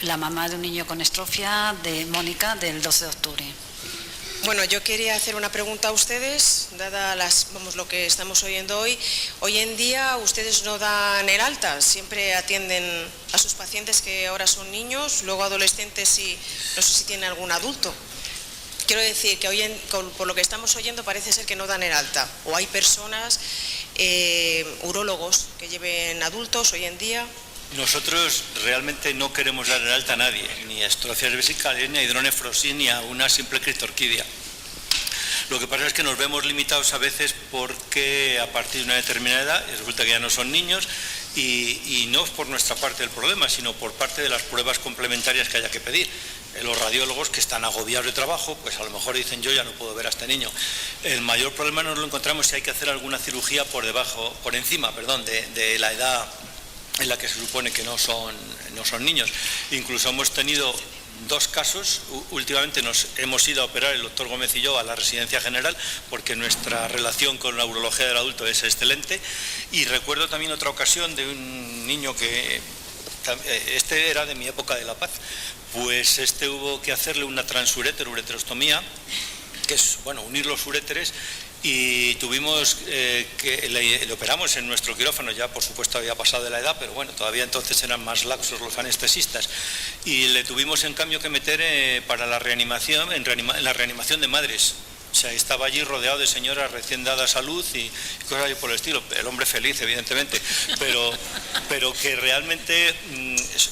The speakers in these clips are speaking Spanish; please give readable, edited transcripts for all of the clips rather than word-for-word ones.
la mamá de un niño con estrofia, de Mónica, del 12 de octubre. Bueno, yo quería hacer una pregunta a ustedes, dada lo que estamos oyendo hoy. Hoy en día ustedes no dan el alta, siempre atienden a sus pacientes que ahora son niños, luego adolescentes y no sé si tienen algún adulto. Quiero decir que por lo que estamos oyendo parece ser que no dan el alta, o hay personas, urólogos, que lleven adultos hoy en día. Nosotros realmente no queremos dar el alta a nadie, ni a estrofias vesicales, ni a hidronefrosis, ni a una simple criptorquidia. Lo que pasa es que nos vemos limitados a veces porque a partir de una determinada edad resulta que ya no son niños y no es por nuestra parte el problema, sino por parte de las pruebas complementarias que haya que pedir. Los radiólogos que están agobiados de trabajo, pues a lo mejor dicen yo ya no puedo ver a este niño. El mayor problema nos lo encontramos si hay que hacer alguna cirugía por encima de la edad en la que se supone que no son niños. Incluso hemos tenido 2 casos, últimamente nos hemos ido a operar el doctor Gómez y yo a la residencia general porque nuestra relación con la urología del adulto es excelente, y recuerdo también otra ocasión de un niño que, este era de mi época de La Paz, pues hubo que hacerle una transuréter, ureterostomía, que es, unir los uréteres, y tuvimos le operamos en nuestro quirófano, ya por supuesto había pasado de la edad, pero todavía entonces eran más laxos los anestesistas, y le tuvimos en cambio que meter para la reanimación, en la reanimación de madres. O sea, estaba allí rodeado de señoras recién dadas a luz y cosas así por el estilo. El hombre feliz, evidentemente, pero que realmente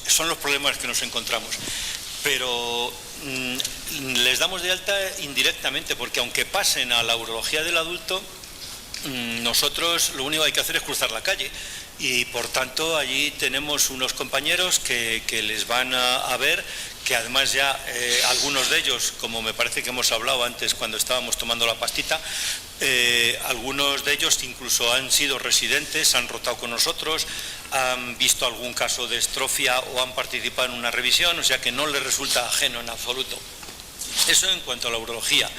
son los problemas que nos encontramos. Pero les damos de alta indirectamente, porque aunque pasen a la urología del adulto, nosotros lo único que hay que hacer es cruzar la calle, y por tanto allí tenemos unos compañeros que les van a ver, que además ya algunos de ellos, como me parece que hemos hablado antes cuando estábamos tomando la pastita, algunos de ellos incluso han sido residentes, han rotado con nosotros, han visto algún caso de estrofia o han participado en una revisión, o sea que no les resulta ajeno en absoluto. Eso en cuanto a la urología.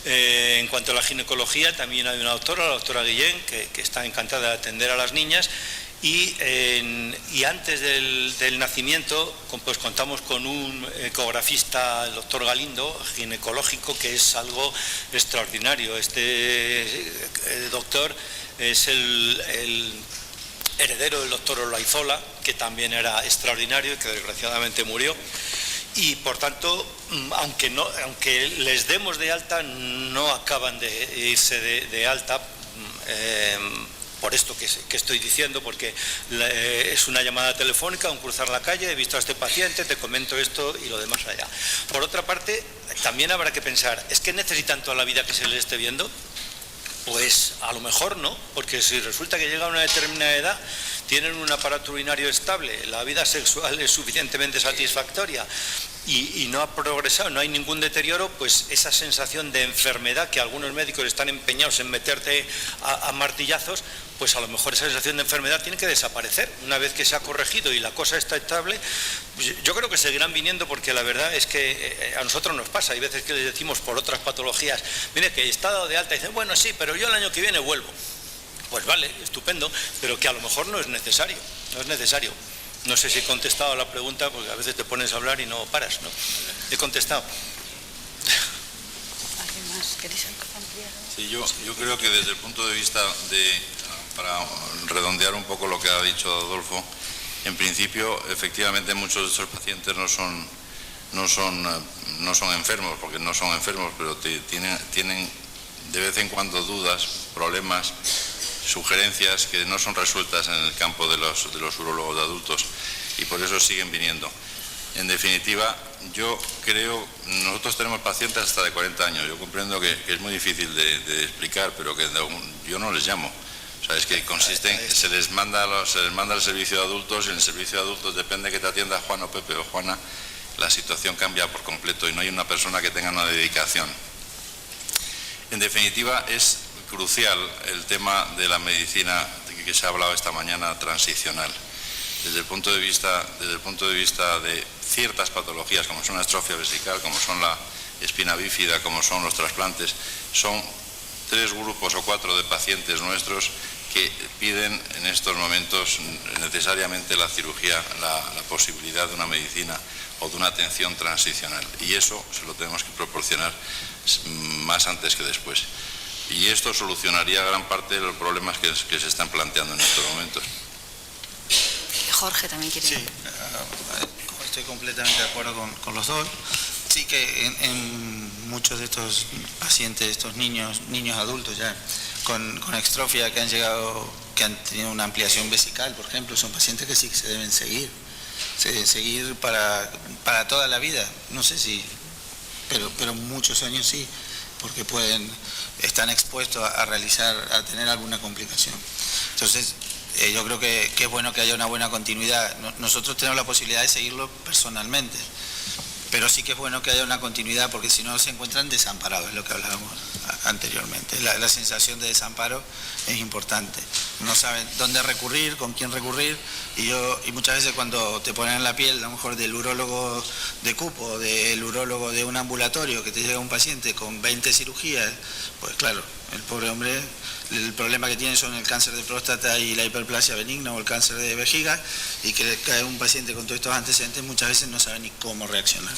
En cuanto a la ginecología, también hay una doctora, la doctora Guillén, que está encantada de atender a las niñas, y antes del nacimiento pues contamos con un ecografista, el doctor Galindo, ginecológico, que es algo extraordinario. Este doctor es el heredero del doctor Olaizola, que también era extraordinario y que desgraciadamente murió. Y por tanto, aunque les demos de alta, no acaban de irse de alta por esto que estoy diciendo, porque es una llamada telefónica, un cruzar la calle, he visto a este paciente, te comento esto y lo demás allá. Por otra parte, también habrá que pensar, ¿es que necesitan toda la vida que se les esté viendo? Pues a lo mejor no, porque si resulta que llega a una determinada edad, tienen un aparato urinario estable, la vida sexual es suficientemente satisfactoria y no ha progresado, no hay ningún deterioro, pues esa sensación de enfermedad que algunos médicos están empeñados en meterte a martillazos, pues a lo mejor esa sensación de enfermedad tiene que desaparecer. Una vez que se ha corregido y la cosa está estable, pues yo creo que seguirán viniendo, porque la verdad es que a nosotros nos pasa, hay veces que les decimos por otras patologías, mire que está dado de alta, y dicen, bueno, sí, pero yo el año que viene vuelvo. Pues vale, estupendo, pero que a lo mejor no es necesario, No sé si he contestado a la pregunta, porque a veces te pones a hablar y no paras, ¿no? He contestado. ¿Alguien más? ¿Queréis ampliar? Sí, yo creo que desde el punto de vista para redondear un poco lo que ha dicho Adolfo, en principio, efectivamente, muchos de estos pacientes no son enfermos, porque no son enfermos, pero tienen de vez en cuando dudas, problemas, sugerencias que no son resueltas en el campo de los urólogos de adultos, y por eso siguen viniendo. En definitiva, yo creo, nosotros tenemos pacientes hasta de 40 años, yo comprendo que es muy difícil de explicar, pero que yo no les llamo. O sea, es que se les manda al servicio de adultos, y en el servicio de adultos depende que te atienda Juan o Pepe o Juana, la situación cambia por completo y no hay una persona que tenga una dedicación. En definitiva, es crucial el tema de la medicina que se ha hablado esta mañana, transicional. Desde el punto de vista de ciertas patologías, como son la estrofia vesical, como son la espina bífida, como son los trasplantes, son 3 grupos o 4 de pacientes nuestros que piden en estos momentos necesariamente la cirugía, la posibilidad de una medicina o de una atención transicional. Y eso se lo tenemos que proporcionar más antes que después. Y esto solucionaría gran parte de los problemas que se están planteando en estos momentos. Jorge también quiere. Sí, estoy completamente de acuerdo con los dos. Sí que en muchos de estos pacientes, estos niños adultos ya con extrofia que han tenido una ampliación vesical, por ejemplo, son pacientes que sí que se deben seguir para toda la vida. No sé si, pero muchos años sí, porque están expuestos a tener alguna complicación. Entonces, yo creo que es bueno que haya una buena continuidad. Nosotros tenemos la posibilidad de seguirlo personalmente, pero sí que es bueno que haya una continuidad, porque si no se encuentran desamparados, es lo que hablábamos anteriormente. La sensación de desamparo es importante. No saben dónde recurrir, con quién recurrir, y muchas veces cuando te ponen en la piel, a lo mejor del urólogo de cupo, del urólogo de un ambulatorio, que te llega un paciente con 20 cirugías, pues claro, el pobre hombre, el problema que tiene son el cáncer de próstata y la hiperplasia benigna o el cáncer de vejiga, y que cae un paciente con todos estos antecedentes muchas veces no sabe ni cómo reaccionar.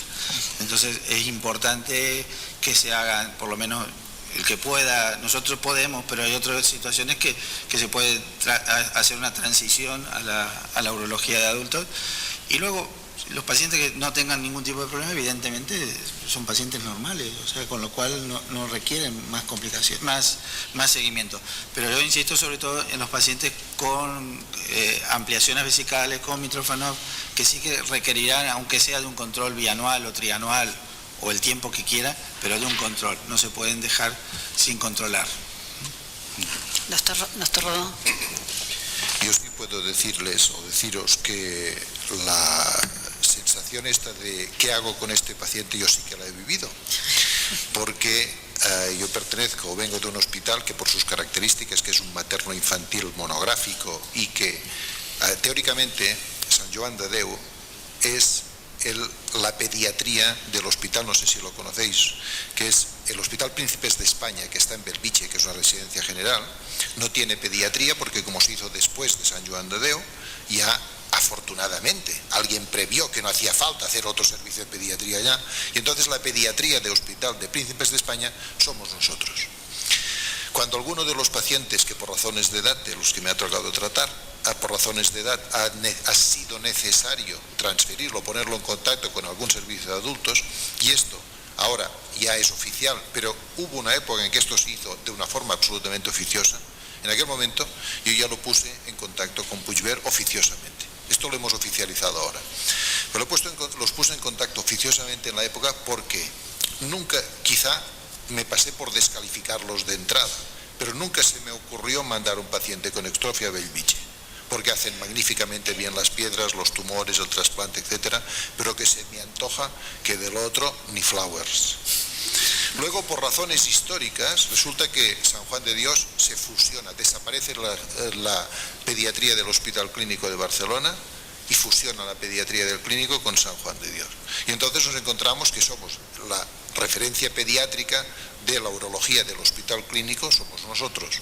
Entonces es importante que se hagan, por lo menos el que pueda. Nosotros podemos, pero hay otras situaciones que se puede hacer una transición a la urología de adultos. Y luego los pacientes que no tengan ningún tipo de problema, evidentemente son pacientes normales, o sea, con lo cual no requieren más complicaciones, más seguimiento. Pero yo insisto sobre todo en los pacientes con ampliaciones vesicales, con Mitrofanov, que sí que requerirán, aunque sea de un control bianual o trianual, o el tiempo que quiera, pero de un control. No se pueden dejar sin controlar. Doctor Rodón. Yo sí puedo decirles o deciros que la sensación esta de ¿qué hago con este paciente? Yo sí que la he vivido, porque yo pertenezco o vengo de un hospital que por sus características, que es un materno-infantil monográfico, y que teóricamente Sant Joan de Déu es la pediatría del hospital, no sé si lo conocéis, que es el Hospital Príncipes de España, que está en Belviche, que es una residencia general. No tiene pediatría porque, como se hizo después de Sant Joan de Déu, ya afortunadamente alguien previó que no hacía falta hacer otro servicio de pediatría allá, y entonces la pediatría del Hospital de Príncipes de España somos nosotros. Cuando alguno de los pacientes que por razones de edad, de los que me ha tocado tratar, por razones de edad ha sido necesario transferirlo, ponerlo en contacto con algún servicio de adultos, y esto ahora ya es oficial, pero hubo una época en que esto se hizo de una forma absolutamente oficiosa. En aquel momento yo ya lo puse en contacto con Puigverd oficiosamente. Esto lo hemos oficializado ahora. Pero los puse en contacto oficiosamente en la época porque nunca, quizá me pasé por descalificarlos de entrada, pero nunca se me ocurrió mandar un paciente con extrofia a Belviche, porque hacen magníficamente bien las piedras, los tumores, el trasplante, etcétera, pero que se me antoja que del otro ni flowers. Luego, por razones históricas, resulta que San Juan de Dios se fusiona, desaparece la pediatría del Hospital Clínico de Barcelona y fusiona la pediatría del clínico con San Juan de Dios. Y entonces nos encontramos que somos la referencia pediátrica de la urología del hospital clínico, somos nosotros.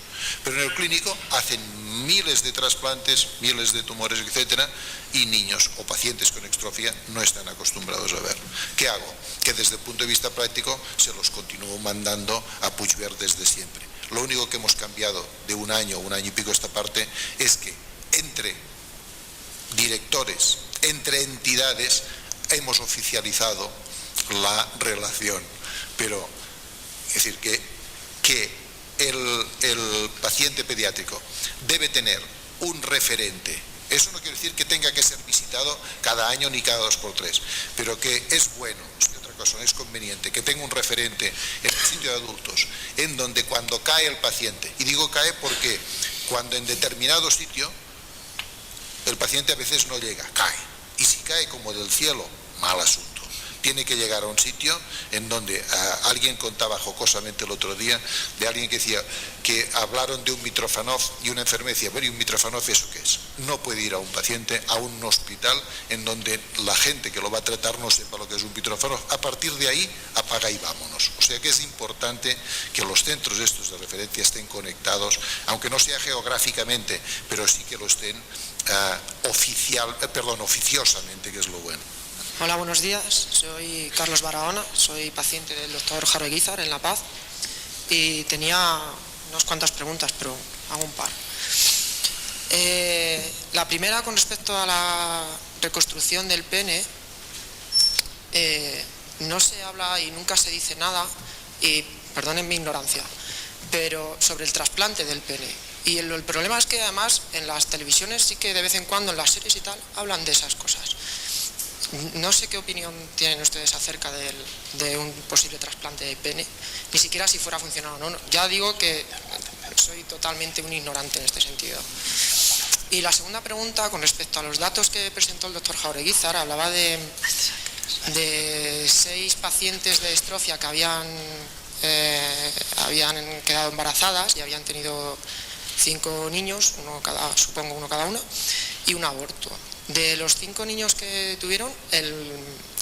Pero en el clínico hacen miles de trasplantes, miles de tumores, etcétera, y niños o pacientes con extrofia no están acostumbrados a ver. ¿Qué hago? Que desde el punto de vista práctico se los continúo mandando a Puigverd desde siempre. Lo único que hemos cambiado de un año y pico a esta parte es que entre directores, entre entidades, hemos oficializado la relación. Pero, es decir, que el paciente pediátrico debe tener un referente. Eso no quiere decir que tenga que ser visitado cada año ni cada 2 por 3, pero que es bueno, es otra cosa, es conveniente que tenga un referente en el sitio de adultos, en donde cuando cae el paciente, y digo cae porque cuando en determinado sitio el paciente a veces no llega, cae, y si cae como del cielo, mal asunto. tiene que llegar a un sitio en donde alguien contaba jocosamente el otro día de alguien que decía que hablaron de un Mitrofanov y una enfermera decía, bueno, ¿y un Mitrofanov eso qué es? No puede ir a un paciente a un hospital en donde la gente que lo va a tratar no sepa lo que es un Mitrofanov. A partir de ahí, apaga y vámonos. O sea que es importante que los centros estos de referencia estén conectados, aunque no sea geográficamente, pero sí que lo estén oficiosamente, que es lo bueno. Hola, buenos días. Soy Carlos Barahona, soy paciente del doctor Jaro Eguízar en La Paz y tenía unas cuantas preguntas, pero hago un par. La primera, con respecto a la reconstrucción del pene, no se habla y nunca se dice nada, y perdonen mi ignorancia, pero sobre el trasplante del pene. Y el problema es que además en las televisiones sí que de vez en cuando, en las series y tal, hablan de esas cosas. No sé qué opinión tienen ustedes acerca de un posible trasplante de pene, ni siquiera si fuera a funcionar o no. Ya digo que soy totalmente un ignorante en este sentido. Y la segunda pregunta, con respecto a los datos que presentó el doctor Jaro Eguízar, hablaba de 6 pacientes de estrofia que habían quedado embarazadas y habían tenido 5 niños, supongo uno cada una, y un aborto. De los 5 niños que tuvieron,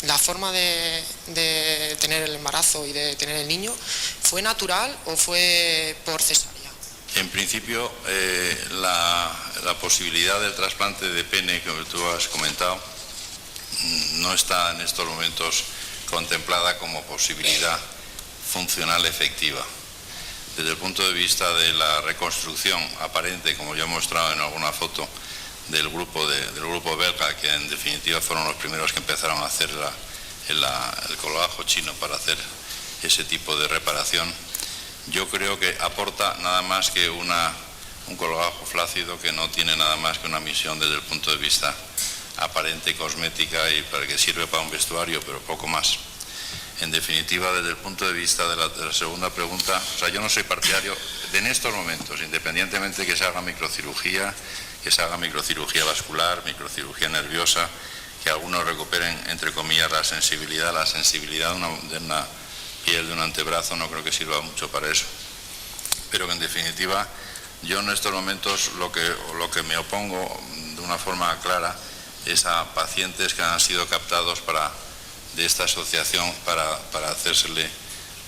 la forma de tener el embarazo y de tener el niño, ¿fue natural o fue por cesárea? En principio, la posibilidad del trasplante de pene que tú has comentado no está en estos momentos contemplada como posibilidad funcional efectiva. Desde el punto de vista de la reconstrucción aparente, como yo he mostrado en alguna foto, del grupo belga, que en definitiva fueron los primeros que empezaron a hacer el colgajo chino para hacer ese tipo de reparación, yo creo que aporta nada más que un colgajo flácido que no tiene nada más que una misión desde el punto de vista aparente, cosmética, y para que sirve para un vestuario, pero poco más. En definitiva, desde el punto de vista de la segunda pregunta, o sea, yo no soy partidario de, en estos momentos, independientemente que se haga microcirugía, que se haga microcirugía vascular, microcirugía nerviosa, que algunos recuperen, entre comillas, la sensibilidad de una piel de un antebrazo, no creo que sirva mucho para eso. Pero que en definitiva, yo en estos momentos lo que me opongo de una forma clara es a pacientes que han sido captados de esta asociación para hacérsele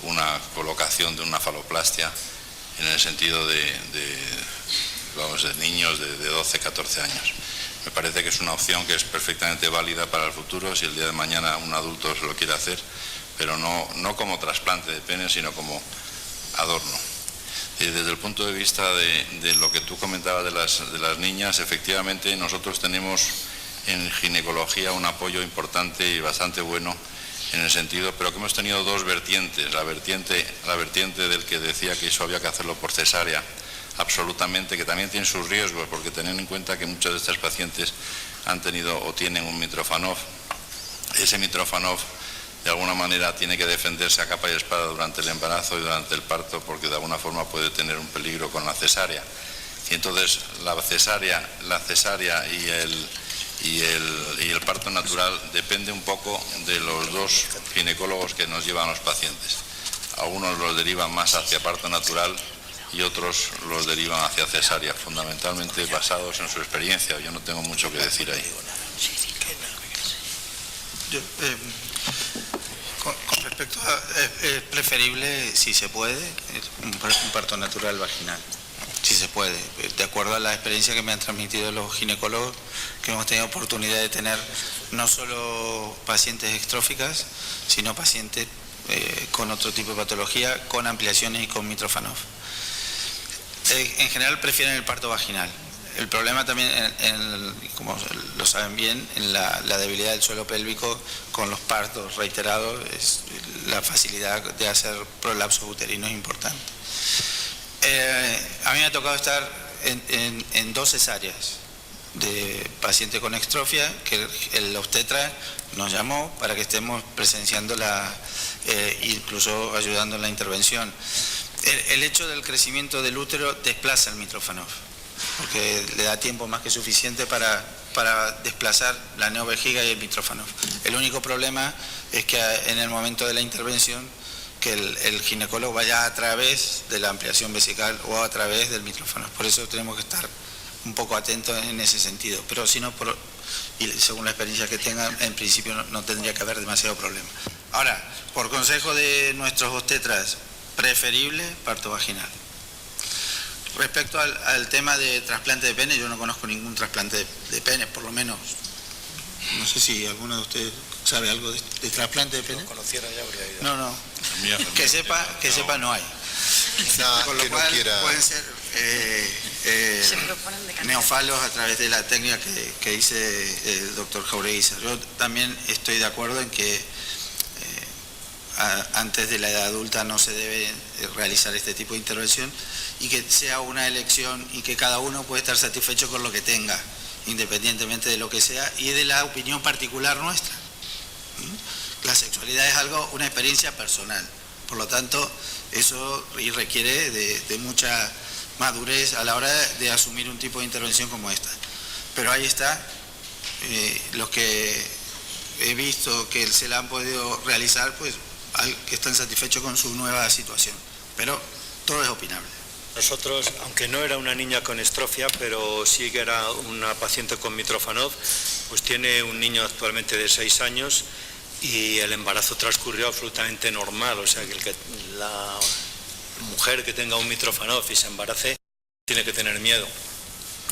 una colocación de una faloplastia en el sentido de niños de 12, 14 años. Me parece que es una opción que es perfectamente válida para el futuro si el día de mañana un adulto se lo quiere hacer, pero no como trasplante de pene, sino como adorno. Y desde el punto de vista de lo que tú comentabas de las niñas, efectivamente nosotros tenemos en ginecología un apoyo importante y bastante bueno en el sentido, pero que hemos tenido 2 vertientes. La vertiente del que decía que eso había que hacerlo por cesárea, absolutamente, que también tiene sus riesgos, porque teniendo en cuenta que muchos de estos pacientes han tenido o tienen un Mitrofanov, ese Mitrofanov de alguna manera tiene que defenderse a capa y espada durante el embarazo y durante el parto, porque de alguna forma puede tener un peligro con la cesárea. Y entonces la cesárea y el parto natural depende un poco de los 2 ginecólogos que nos llevan a los pacientes. Algunos los derivan más hacia parto natural y otros los derivan hacia cesárea, fundamentalmente basados en su experiencia. Yo no tengo mucho que decir ahí. Con respecto a, es preferible, si se puede, un parto natural vaginal. Si se puede, de acuerdo a la experiencia que me han transmitido los ginecólogos, que hemos tenido oportunidad de tener no solo pacientes extróficas, sino pacientes con otro tipo de patología, con ampliaciones y con Mitrofanov. En general prefieren el parto vaginal. El problema también, como lo saben bien, en la debilidad del suelo pélvico con los partos reiterados, la facilidad de hacer prolapsos uterinos es importante. A mí me ha tocado estar en 2 cesáreas de paciente con extrofia, que el obstetra nos llamó para que estemos presenciando incluso ayudando en la intervención. El hecho del crecimiento del útero desplaza el Mitrofanov. porque le da tiempo más que suficiente para desplazar la neovejiga y el mitrófano. El único problema es que en el momento de la intervención que el ginecólogo vaya a través de la ampliación vesical o a través del mitrófano. Por eso tenemos que estar un poco atentos en ese sentido, pero si no, y según la experiencia que tengan, en principio no tendría que haber demasiado problema. Ahora, por consejo de nuestros obstetras, preferible parto vaginal. Respecto al tema de trasplante de pene, yo no conozco ningún trasplante de pene, por lo menos. No sé si alguno de ustedes sabe algo de trasplante de pene. Si lo conociera ya habría ido. No. Que sepa no hay. Quizá Con lo que no cual quiera... pueden ser Se proponen de cantidad. neofalos a través de la técnica que dice el doctor Jaureguizar. Yo también estoy de acuerdo en que antes de la edad adulta no se debe realizar este tipo de intervención y que sea una elección y que cada uno puede estar satisfecho con lo que tenga, independientemente de lo que sea y de la opinión particular nuestra. La sexualidad es una experiencia personal, por lo tanto eso requiere de mucha madurez a la hora de asumir un tipo de intervención como esta. Pero ahí está, los que he visto que se la han podido realizar, pues que están satisfechos con su nueva situación, pero todo es opinable. Nosotros, aunque no era una niña con estrofia, pero sí que era una paciente con Mitrofanov, pues tiene un niño actualmente de 6 años y el embarazo transcurrió absolutamente normal, o sea que la mujer que tenga un Mitrofanov y se embarace tiene que tener miedo.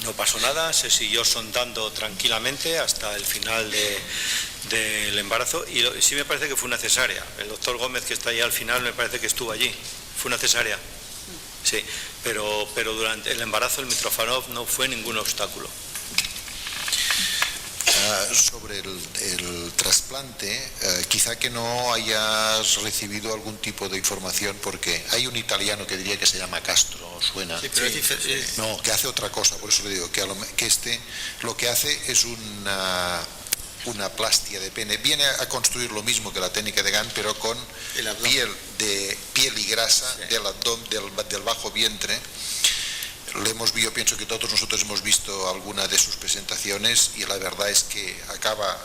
No pasó nada, se siguió sondando tranquilamente hasta el final del embarazo y sí me parece que fue una cesárea. El doctor Gómez, que está ahí al final, me parece que estuvo allí. Fue una cesárea. Sí, pero durante el embarazo el Mitrofanov no fue ningún obstáculo. Sobre el trasplante, quizá que no hayas recibido algún tipo de información, porque hay un italiano que diría que se llama Castro, ¿suena? Sí, pero es diferente. No, que hace otra cosa, por eso le digo que lo que hace es una plastia de pene. Viene a construir lo mismo que la técnica de Gant, pero con piel y grasa, sí, del bajo vientre. Yo pienso que todos nosotros hemos visto alguna de sus presentaciones y la verdad es que acaba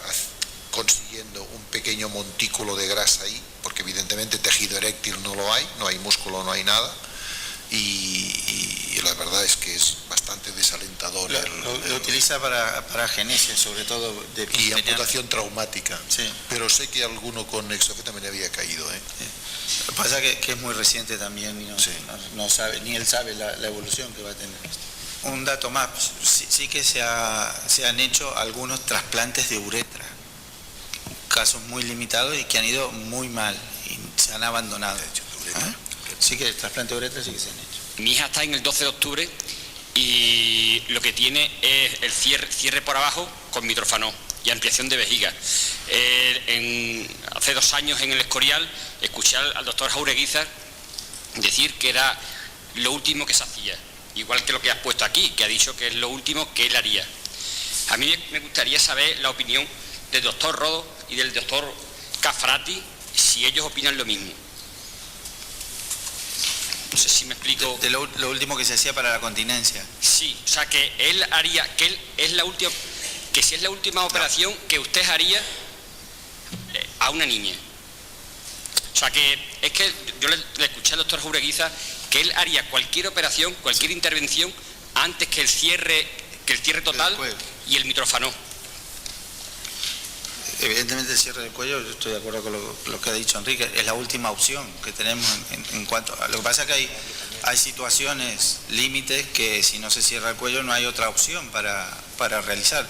consiguiendo un pequeño montículo de grasa ahí, porque evidentemente tejido eréctil no lo hay, no hay músculo, no hay nada, y la verdad es que es bastante desalentador. Lo utiliza para genesia, sobre todo y amputación traumática, sí. Pero sé que alguno con estrofia también había caído. Sí. Lo que pasa es que es muy reciente también y no sabe, ni él sabe la evolución que va a tener. Un dato más, sí que se han hecho algunos trasplantes de uretra, casos muy limitados y que han ido muy mal y se han abandonado. Sí que el trasplante de uretra sí que se han hecho. Mi hija está en el 12 de octubre y lo que tiene es el cierre por abajo con Mitrofanov y ampliación de vejiga. Hace 2 años en el Escorial escuché al doctor Jaureguizar decir que era lo último que se hacía, igual que lo que has puesto aquí, que ha dicho que es lo último que él haría. A mí me gustaría saber la opinión del doctor Rodo y del doctor Cafrati, si ellos opinan lo mismo. No sé si me explico. De lo último que se hacía para la continencia. Sí, o sea que él haría, que él es la última, que si es la última operación que usted haría a una niña. O sea que es que yo le escuché al doctor Jaureguizar que él haría cualquier operación, cualquier intervención antes que el cierre total y el Mitrofanov. Evidentemente el cierre del cuello, yo estoy de acuerdo con lo que ha dicho Enrique, es la última opción que tenemos en cuanto a... Lo que pasa es que hay situaciones límites que si no se cierra el cuello no hay otra opción para realizar.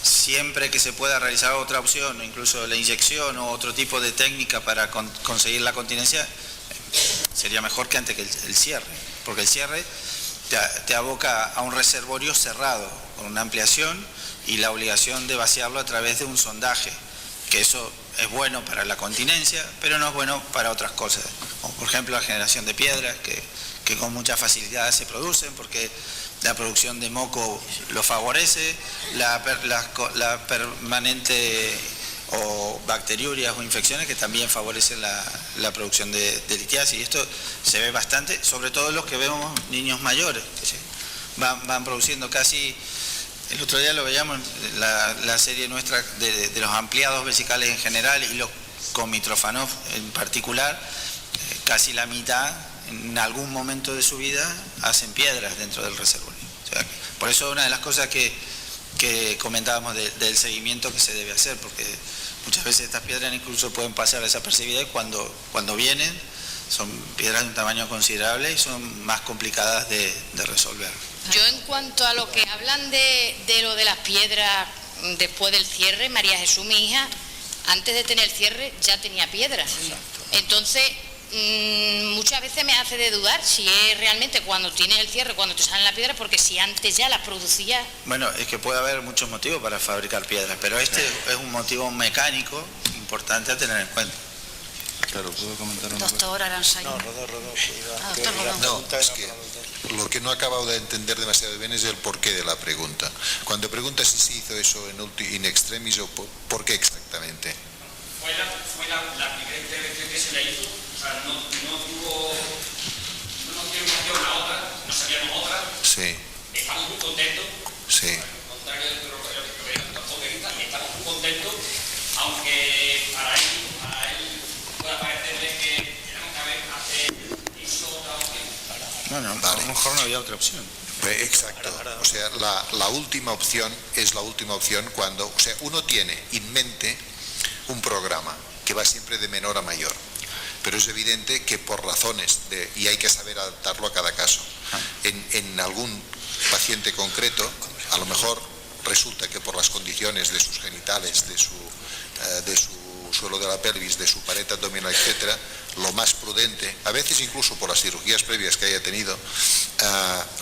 Siempre que se pueda realizar otra opción, incluso la inyección o otro tipo de técnica para conseguir la continencia, sería mejor que antes que el cierre, porque el cierre te aboca a un reservorio cerrado, con una ampliación y la obligación de vaciarlo a través de un sondaje, que eso es bueno para la continencia, pero no es bueno para otras cosas, como por ejemplo la generación de piedras, que con mucha facilidad se producen, porque la producción de moco lo favorece, la permanente o bacteriurias o infecciones que también favorecen la producción de litiasis. Y esto se ve bastante, sobre todo en los que vemos niños mayores, van produciendo casi. El otro día lo veíamos, la serie nuestra de los ampliados vesicales en general y los con Mitrofanov en particular, casi la mitad en algún momento de su vida hacen piedras dentro del reservorio. O sea, por eso una de las cosas que comentábamos del seguimiento que se debe hacer, porque muchas veces estas piedras incluso pueden pasar desapercibidas y cuando vienen son piedras de un tamaño considerable y son más complicadas de resolver. Yo en cuanto a lo que hablan de lo de las piedras después del cierre, María Jesús, mi hija, antes de tener el cierre ya tenía piedras. Entonces, muchas veces me hace de dudar si es realmente cuando tienes el cierre, cuando te salen las piedras, porque si antes ya las producía. Bueno, es que puede haber muchos motivos para fabricar piedras, pero este es un motivo mecánico importante a tener en cuenta. Claro, ¿puedo comentar una cosa? Doctor Aranzain. No, Rodó. doctor Rodó. No, es que lo que no he acabado de entender demasiado bien es el porqué de la pregunta. Cuando preguntas si se hizo eso in extremis o por qué exactamente. Fue la primera intervención que se le hizo, o sea, no nos dieron opción a otra, no sabíamos otra. Sí, Estamos muy contentos. sí. Al contrario de lo que tampoco grita, estamos muy contentos, aunque para él pueda parecerle que tenemos que hacer eso otra opción. Bueno, Vale. a lo mejor no había otra opción. Exacto. O sea, la última opción es la última opción cuando, o sea, uno tiene en mente un programa que va siempre de menor a mayor, pero es evidente que por razones y hay que saber adaptarlo a cada caso. En algún paciente concreto, a lo mejor resulta que por las condiciones de sus genitales, de su suelo de la pelvis, de su pared abdominal, etcétera, lo más prudente, a veces incluso por las cirugías previas que haya tenido,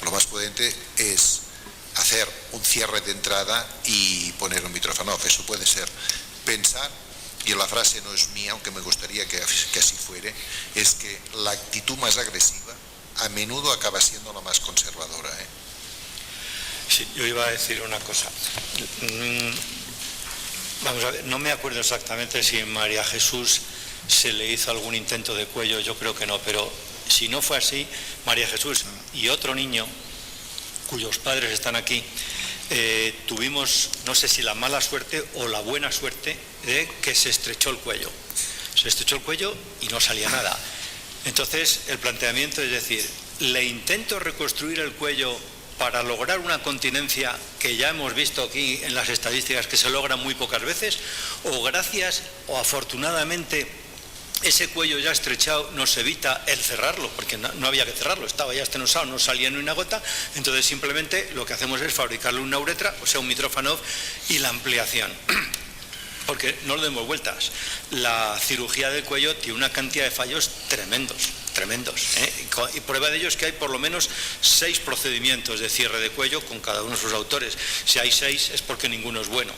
lo más prudente es hacer un cierre de entrada y poner un Mitrofanov. Eso puede ser. Pensar, y la frase no es mía, aunque me gustaría que así fuere, es que la actitud más agresiva a menudo acaba siendo la más conservadora. Sí, yo iba a decir una cosa. Vamos a ver, no me acuerdo exactamente si en María Jesús se le hizo algún intento de cuello, yo creo que no, pero si no fue así, María Jesús y otro niño, cuyos padres están aquí, tuvimos, no sé si la mala suerte o la buena suerte de que se estrechó el cuello. Se estrechó el cuello y no salía nada. Entonces, el planteamiento es decir, ¿le intento reconstruir el cuello para lograr una continencia que ya hemos visto aquí en las estadísticas que se logra muy pocas veces? ¿O gracias o afortunadamente ese cuello ya estrechado nos evita el cerrarlo, porque no había que cerrarlo, estaba ya estenosado, no salía ni una gota, entonces simplemente lo que hacemos es fabricarle una uretra, o sea un Mitrofanov, y la ampliación? Porque no le demos vueltas, la cirugía del cuello tiene una cantidad de fallos tremendos, y prueba de ello es que hay por lo menos 6 procedimientos de cierre de cuello con cada uno de sus autores. Si hay 6 es porque ninguno es bueno.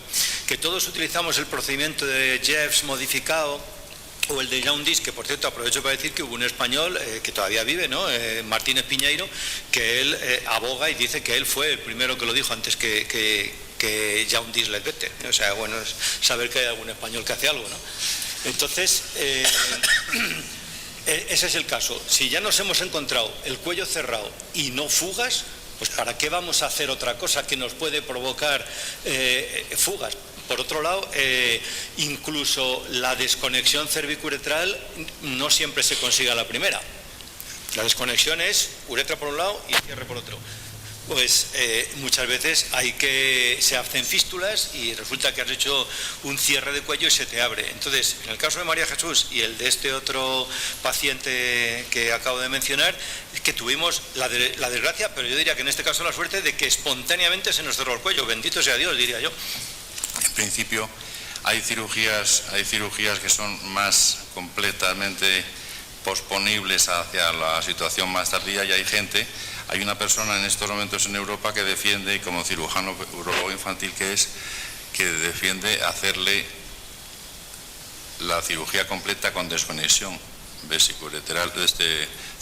Que todos utilizamos el procedimiento de Jeffs modificado o el de Jaundice, que por cierto aprovecho para decir que hubo un español que todavía vive, ¿no? Martínez Piñeiro, que él aboga y dice que él fue el primero que lo dijo antes que Jaundice les vete. O sea, bueno, es saber que hay algún español que hace algo, ¿no? Entonces, ese es el caso. Si ya nos hemos encontrado el cuello cerrado y no fugas, pues ¿para qué vamos a hacer otra cosa que nos puede provocar fugas? Por otro lado, incluso la desconexión cervicuretral no siempre se consigue a la primera. La desconexión es uretra por un lado y cierre por otro. Pues muchas veces se hacen fístulas y resulta que has hecho un cierre de cuello y se te abre. Entonces, en el caso de María Jesús y el de este otro paciente que acabo de mencionar, es que tuvimos la desgracia, pero yo diría que en este caso la suerte de que espontáneamente se nos cerró el cuello. Bendito sea Dios, diría yo. En principio, hay cirugías que son más completamente posponibles hacia la situación más tardía, y hay una persona en estos momentos en Europa que defiende, como cirujano urologo infantil que defiende hacerle la cirugía completa con desconexión vesicuretral,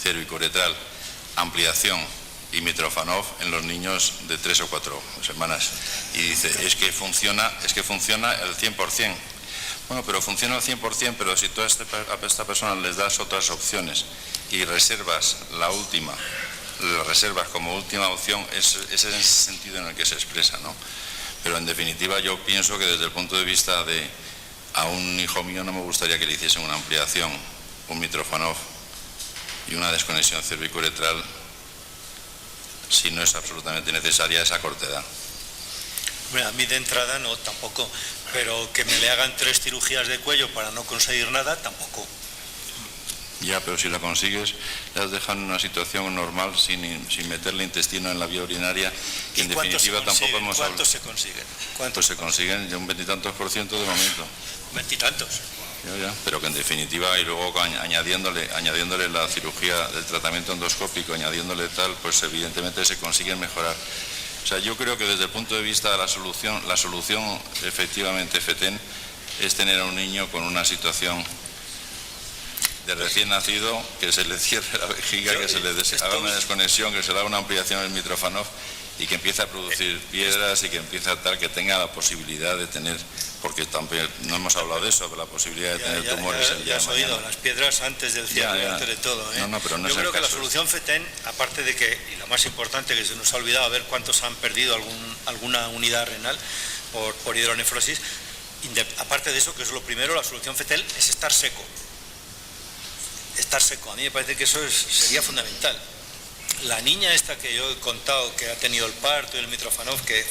cervicuretral, ampliación y Mitrofanov en los niños de 3 o 4 semanas. Y dice, es que funciona al 100%. Bueno, pero funciona al 100%, pero si tú a esta persona les das otras opciones y reservas la última las reservas como última opción es en ese sentido en el que se expresa, ¿no? Pero en definitiva yo pienso que desde el punto de vista de a un hijo mío no me gustaría que le hiciesen una ampliación, un Mitrofanov y una desconexión cervicuretral si no es absolutamente necesaria a esa corta edad. Bueno, a mí de entrada no, tampoco, pero que me le hagan 3 cirugías de cuello para no conseguir nada, tampoco. Ya, pero si la consigues, las dejan en una situación normal sin meterle intestino en la vía urinaria, que en definitiva tampoco hemos hablado. ¿Cuántos se consiguen? Pues se consiguen ya un 20 y tantos % de momento. 20 y tantos. Ya, pero que en definitiva, y luego añadiéndole la cirugía del tratamiento endoscópico, añadiéndole tal, pues evidentemente se consiguen mejorar. O sea, yo creo que desde el punto de vista de la solución efectivamente FETEN es tener a un niño con una situación de recién nacido, que se le cierre la vejiga, que se le haga una desconexión, que se le haga una ampliación del Mitrofanov y que empiece a producir piedras y que empiece a tal, que tenga la posibilidad de tener, porque también no hemos hablado de eso, pero la posibilidad de tener tumores el día ya has de mañana. oído, las piedras antes del cierre, antes de todo. No, pero no yo es creo el que la caso. solución FETEN, aparte de que, y lo más importante, que se nos ha olvidado, a ver cuántos han perdido alguna unidad renal por hidronefrosis, aparte de eso, que es lo primero, la solución FETEN es estar seco. Estar seco, a mí me parece que eso sería fundamental. La niña esta que yo he contado, que ha tenido el parto y el Mitrofanov, que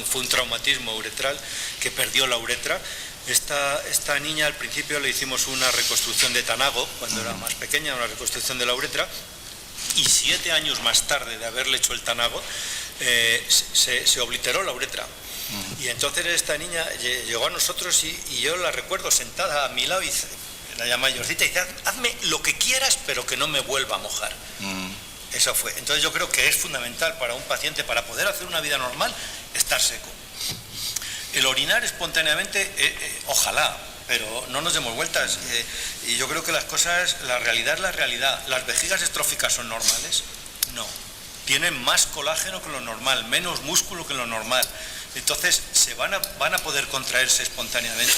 fue un traumatismo uretral, que perdió la uretra, esta niña al principio le hicimos una reconstrucción de Tanago, cuando era más pequeña, una reconstrucción de la uretra, y 7 años más tarde de haberle hecho el Tanago, se obliteró la uretra. Y entonces esta niña llegó a nosotros y yo la recuerdo sentada a mi lado y la llama mayorcita y dice: hazme lo que quieras, pero que no me vuelva a mojar. Eso fue. Entonces yo creo que es fundamental para un paciente, para poder hacer una vida normal, estar seco. El orinar espontáneamente, ojalá, pero no nos demos vueltas. Y yo creo que las cosas, la realidad es la realidad. ¿Las vejigas estróficas son normales? No. Tienen más colágeno que lo normal, menos músculo que lo normal. Entonces, ¿van a poder contraerse espontáneamente?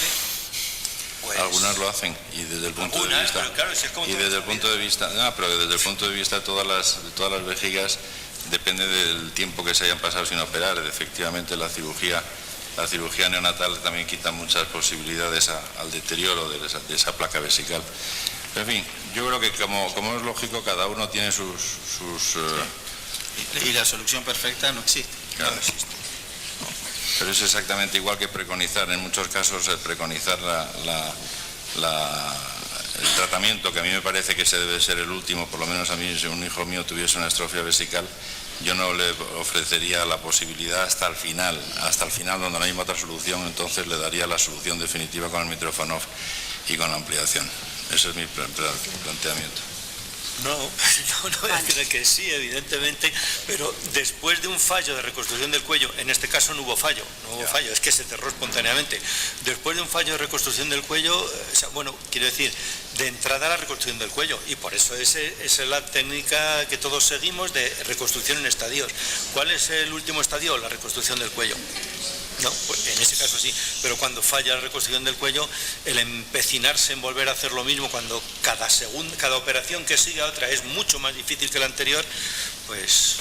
Pues, algunas lo hacen, y desde el punto de vista, pero claro, si es como y desde el punto de vista, pero desde el punto de vista de todas las vejigas depende del tiempo que se hayan pasado sin operar. Efectivamente, la cirugía neonatal también quita muchas posibilidades al deterioro de esa placa vesical. En fin, yo creo que como es lógico, cada uno tiene sus Y la solución perfecta no existe. Claro. No existe. Pero es exactamente igual que preconizar, en muchos casos, preconizar el tratamiento, que a mí me parece que ese debe ser el último. Por lo menos a mí, si un hijo mío tuviese una estrofia vesical, yo no le ofrecería la posibilidad hasta el final donde no hay otra solución. Entonces le daría la solución definitiva con el Mitrofanov y con la ampliación. Ese es mi planteamiento. No, yo no voy a decir que sí, evidentemente, pero después de un fallo de reconstrucción del cuello, en este caso no hubo fallo, es que se cerró espontáneamente. Después de un fallo de reconstrucción del cuello, quiero decir, de entrada a la reconstrucción del cuello, y por eso esa es la técnica que todos seguimos de reconstrucción en estadios. ¿Cuál es el último estadio? La reconstrucción del cuello. No, pues en ese caso sí, pero cuando falla la reconstrucción del cuello, el empecinarse en volver a hacer lo mismo cuando cada operación que sigue a otra es mucho más difícil que la anterior, pues